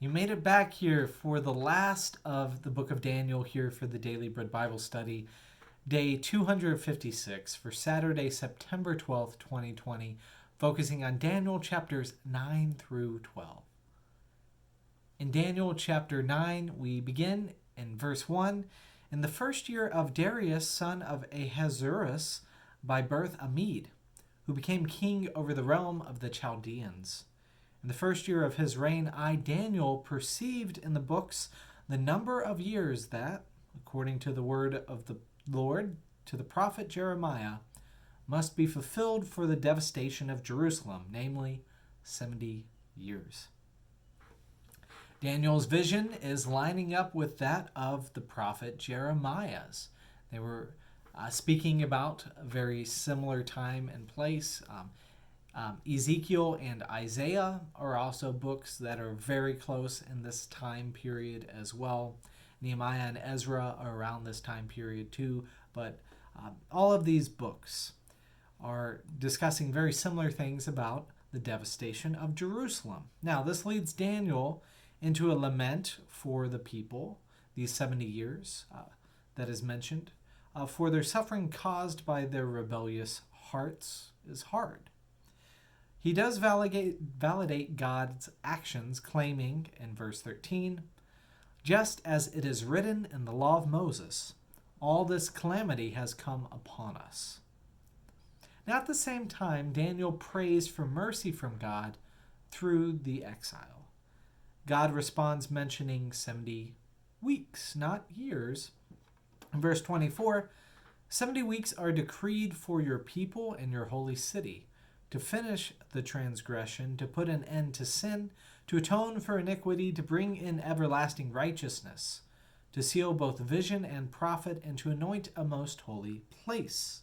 You made it back here for the last of the book of Daniel here for the Daily Bread Bible Study, day 256 for Saturday, September 12th, 2020, focusing on Daniel chapters 9 through 12. In Daniel chapter 9, we begin in verse 1. In the first year of Darius, son of Ahasuerus, by birth a Mede, who became king over the realm of the Chaldeans. In the first year of his reign, I, Daniel, perceived in the books the number of years that, according to the word of the Lord to the prophet Jeremiah, must be fulfilled for the devastation of Jerusalem, namely 70 years. Daniel's vision is lining up with that of the prophet Jeremiah's. They were speaking about a very similar time and place. Ezekiel and Isaiah are also books that are very close in this time period as well. Nehemiah and Ezra are around this time period too, but all of these books are discussing very similar things about the devastation of Jerusalem. Now, this leads Daniel into a lament for the people, these 70 years that is mentioned, for their suffering caused by their rebellious hearts is hard. He does validate God's actions, claiming in verse 13, just as it is written in the law of Moses, all this calamity has come upon us. Now at the same time, Daniel prays for mercy from God through the exile. God responds mentioning 70 weeks, not years. In verse 24, 70 weeks are decreed for your people and your holy city, to finish the transgression, to put an end to sin, to atone for iniquity, to bring in everlasting righteousness, to seal both vision and prophet, and to anoint a most holy place.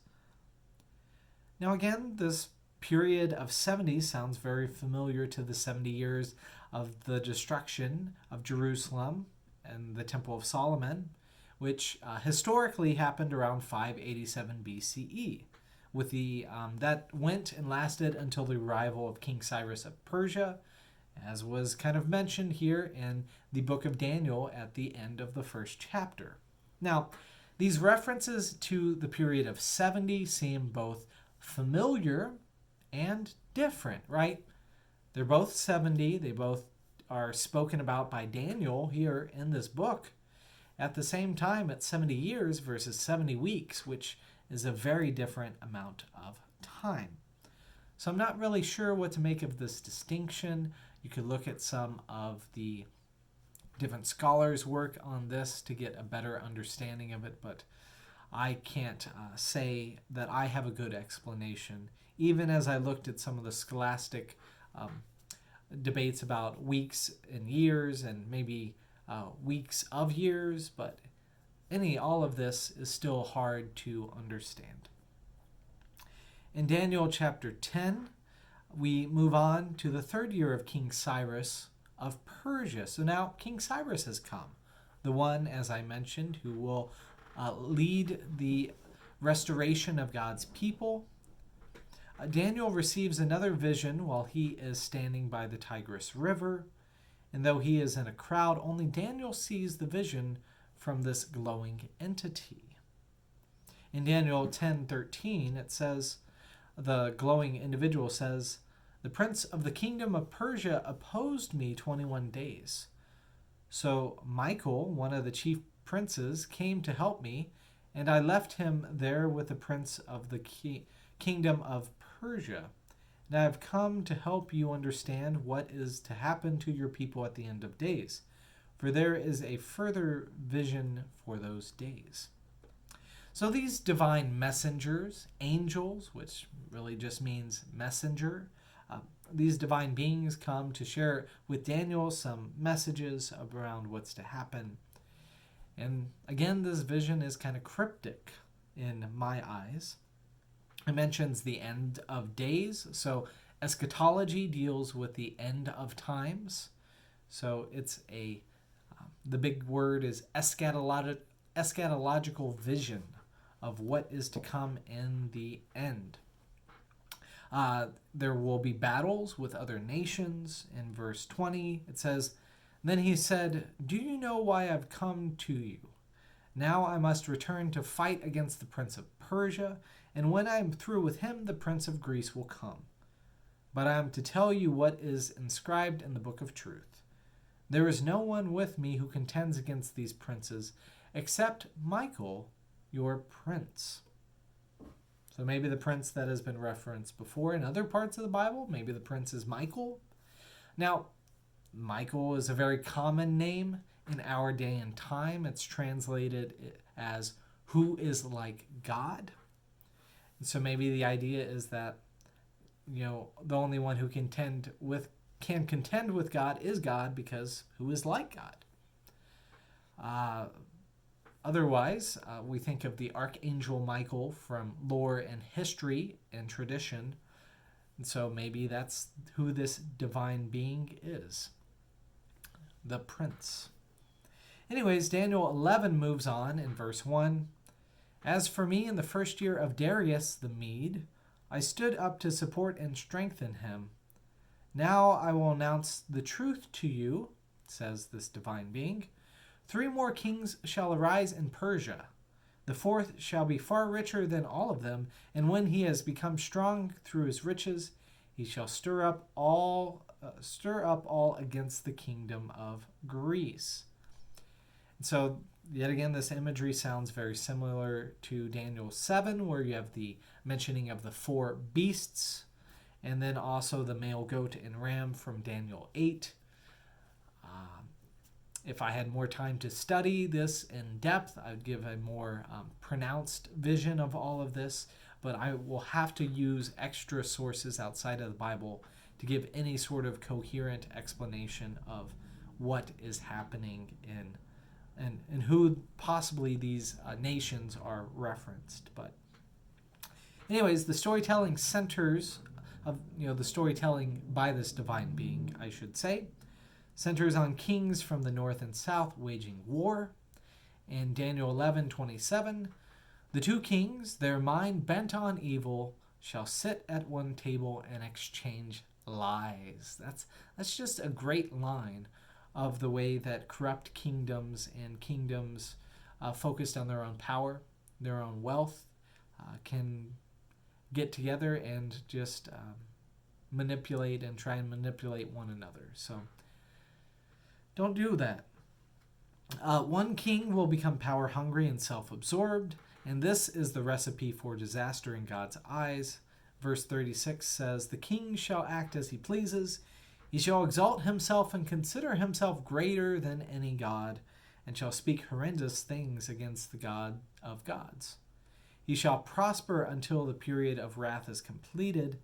Now again, this period of 70 sounds very familiar to the 70 years of the destruction of Jerusalem and the Temple of Solomon, which historically happened around 587 BCE. With that went and lasted until the arrival of King Cyrus of Persia, as was kind of mentioned here in the book of Daniel at the end of the first chapter. Now, these references to the period of 70 seem both familiar and different, right? They're both 70. They both are spoken about by Daniel here in this book. At the same time, it's 70 years versus 70 weeks, which is a very different amount of time. So I'm not really sure what to make of this distinction. You could look at some of the different scholars' work on this to get a better understanding of it, but I can't say that I have a good explanation, even as I looked at some of the scholastic debates about weeks and years and maybe weeks of years, but all of this is still hard to understand. In Daniel chapter 10, we move on to the third year of King Cyrus of Persia. So now King Cyrus has come, the one, as I mentioned, who will lead the restoration of God's people. Daniel receives another vision while he is standing by the Tigris River, and though he is in a crowd, only Daniel sees the vision from this glowing entity. In Daniel 10:13, it says, the glowing individual says, the prince of the kingdom of Persia opposed me 21 days. So Michael, one of the chief princes, came to help me, and I left him there with the prince of the kingdom of Persia. And I have come to help you understand what is to happen to your people at the end of days, for there is a further vision for those days. So these divine messengers, angels, which really just means messenger, these divine beings come to share with Daniel some messages around what's to happen. And again, this vision is kind of cryptic in my eyes. It mentions the end of days. So eschatology deals with the end of times. So it's the big word is eschatological vision of what is to come in the end. There will be battles with other nations. In verse 20, it says, Then he said, "Do you know why I've come to you? Now I must return to fight against the prince of Persia, and when I am through with him, the prince of Greece will come. But I am to tell you what is inscribed in the book of truth. There is no one with me who contends against these princes, except Michael, your prince." So maybe the prince that has been referenced before in other parts of the Bible, maybe the prince is Michael. Now, Michael is a very common name in our day and time. It's translated as "who is like God." And so maybe the idea is that, the only one who can contend with God is God, because who is like God? Otherwise, we think of the Archangel Michael from lore and history and tradition. And so maybe that's who this divine being is. The prince. Anyways, Daniel 11 moves on in verse 1. "As for me, in the first year of Darius the Mede, I stood up to support and strengthen him. Now I will announce the truth to you," says this divine being. "3 more kings shall arise in Persia. The 4th shall be far richer than all of them, and when he has become strong through his riches, he shall stir up all against the kingdom of Greece." And so, yet again, this imagery sounds very similar to Daniel 7, where you have the mentioning of the 4 beasts, and then also the male goat and ram from Daniel 8. If I had more time to study this in depth, I would give a more pronounced vision of all of this, but I will have to use extra sources outside of the Bible to give any sort of coherent explanation of what is happening and who possibly these nations are referenced. But anyways, the storytelling centers of, the storytelling by this divine being, I should say, centers on kings from the north and south waging war. In Daniel 11:27, "The 2 kings, their mind bent on evil, shall sit at one table and exchange lies." That's just a great line of the way that corrupt kingdoms and kingdoms focused on their own power, their own wealth, can get together and just manipulate and try and manipulate one another. So don't do that. 1 king will become power hungry and self-absorbed, and this is the recipe for disaster in God's eyes. Verse 36 says, "The king shall act as he pleases. He shall exalt himself and consider himself greater than any god, and shall speak horrendous things against the God of gods. He shall prosper until the period of wrath is completed,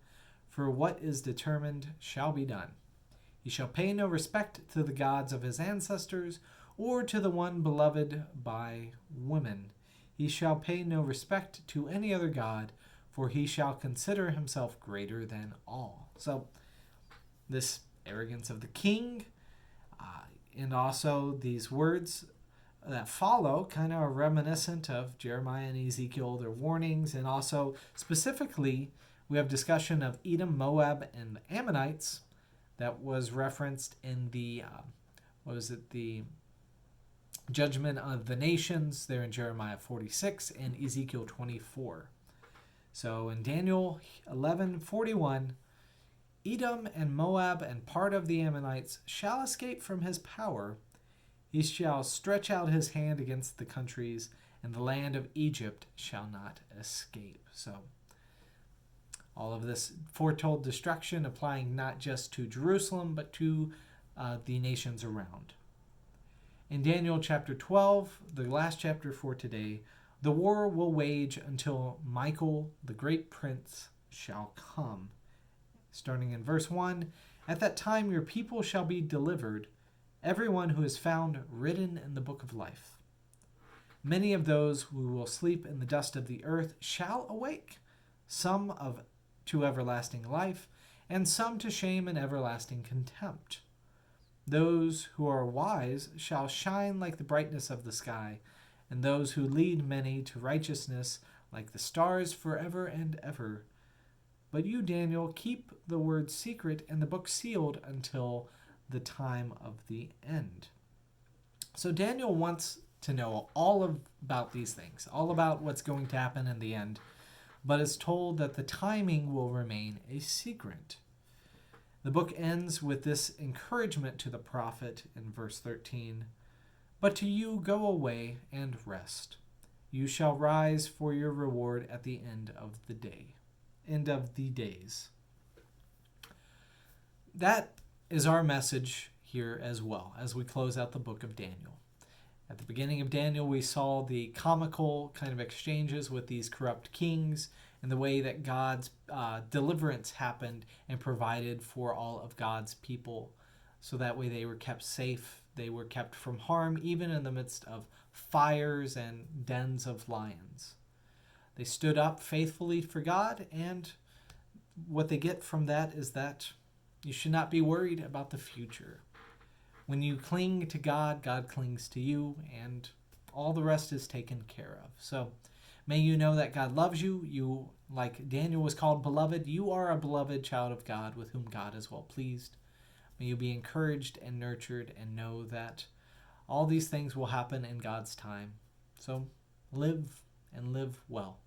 for what is determined shall be done. He shall pay no respect to the gods of his ancestors, or to the one beloved by women. He shall pay no respect to any other god, for he shall consider himself greater than all." So this arrogance of the king, and also these words that follow, kind of are reminiscent of Jeremiah and Ezekiel, their warnings, and also specifically we have discussion of Edom, Moab, and the Ammonites that was referenced in the the judgment of the nations there in Jeremiah 46 and Ezekiel 24. So in Daniel 11:41, "Edom and Moab and part of the Ammonites shall escape from his power. He shall stretch out his hand against the countries, and the land of Egypt shall not escape." So all of this foretold destruction applying not just to Jerusalem, but to the nations around. In Daniel chapter 12, the last chapter for today, "The war will wage until Michael, the great prince, shall come." Starting in verse 1, "At that time your people shall be delivered, everyone who is found written in the book of life. Many of those who will sleep in the dust of the earth shall awake, some to everlasting life, and some to shame and everlasting contempt. Those who are wise shall shine like the brightness of the sky, and those who lead many to righteousness like the stars forever and ever. But you, Daniel, keep the word secret and the book sealed until the time of the end. So Daniel wants to know all about these things, all about what's going to happen in the end, but is told that the timing will remain a secret. The book ends with this encouragement to the prophet in verse 13. But to you go away and rest. You shall rise for your reward at the end of the day. End of the days. That is our message here as well as we close out the book of Daniel. At the beginning of Daniel, we saw the comical kind of exchanges with these corrupt kings and the way that God's deliverance happened and provided for all of God's people. So that way they were kept safe, they were kept from harm, even in the midst of fires and dens of lions. They stood up faithfully for God, and what they get from that is that you should not be worried about the future. When you cling to God, God clings to you, and all the rest is taken care of. So may you know that God loves you. You, like Daniel was called beloved, you are a beloved child of God with whom God is well pleased. May you be encouraged and nurtured and know that all these things will happen in God's time. So live and live well.